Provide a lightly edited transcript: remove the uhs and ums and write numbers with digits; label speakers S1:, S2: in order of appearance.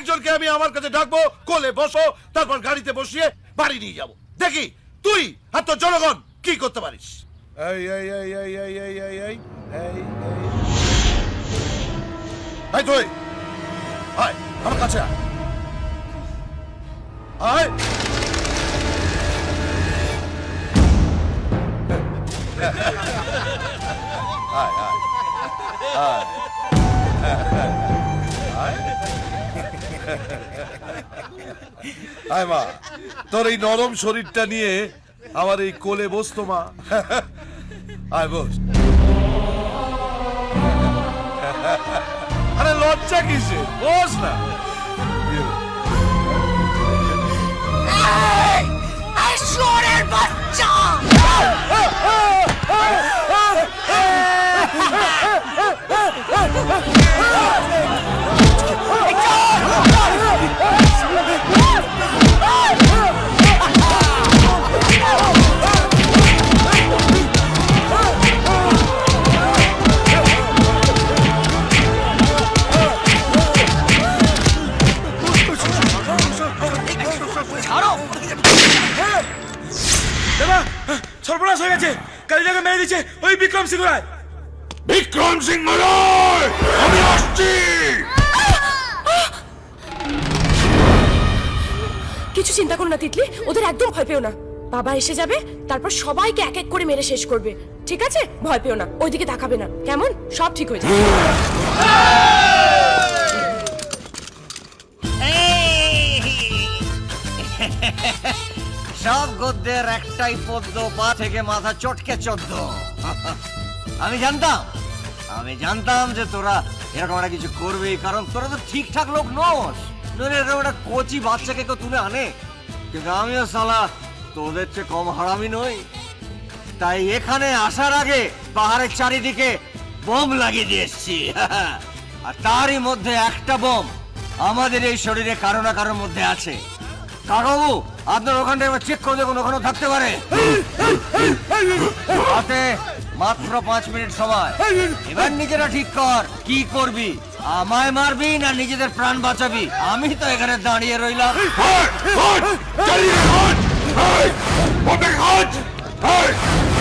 S1: একজনকে আমি আমার কাছে ডাকবো, কোলে বসো, তারপর গাড়িতে বসিয়ে বাড়ি নিয়ে যাব। দেখি তুই আর তোর জনগণ কি করতে পারিস। এই এই এই এই এই এই এই এই এই এই তুই আয় আমার কাছে আয়। আয় আয় আয় আয় মা, তোর এই নরম শরীরটা নিয়ে আমার এই কোলে বসতো মা। আয় বস। আরে লজ্জা কিসে, বস না।
S2: শুয়োরের বাচ্চা!
S3: সর্বনাশ হয়ে গেছে, কালীটাকে মেরে দিচ্ছে ওই বিক্রম সিংহ রায়।
S1: বিক্রম সিংহ রায়, আমি আসছি।
S2: কিছু চিন্তা করো না তিতলি, ওদের একদম ভয় পেও না। বাবা এসে যাবে, তারপর সবাইকে এক এক করে মেরে শেষ করবে। ঠিক আছে, ভয় পেও না, ওইদিকে তাকাবে না, কেমন? সব ঠিক হয়ে যাবে।
S4: সব গদ্যের একটাই পদ্য, পা থেকে মাথা চটকে 14। আমি জানতাম যে তোরা এরকম একটা কিছু করবি, কারণ তোরা তো ঠিকঠাক লোক নোস। নইলে এরকম একটা কচি বাচ্চাকে কেউ তুলে আনে। কিন্তু আমিও শালা তোদের চেয়ে কম হারামি নই। তাই এখানে আসার আগে পাহাড়ের চারিদিকে বোম লাগিয়ে দিয়ে এসছি। আর তারই মধ্যে একটা বোম আমাদের এই শরীরে কারো না কারোর মধ্যে আছে। কাকাবু, আপনার ওখানটা এবার চেক করে দেখুন, ওখানেও থাকতে পারে। হাতে মাত্র 5 মিনিট সময়। এবার নিজেরা ঠিক কর কি করবি, আমায় মারবি না নিজেদের প্রাণ বাঁচাবি। আমি তো এখানে দাঁড়িয়ে রইলাম।
S1: Hey!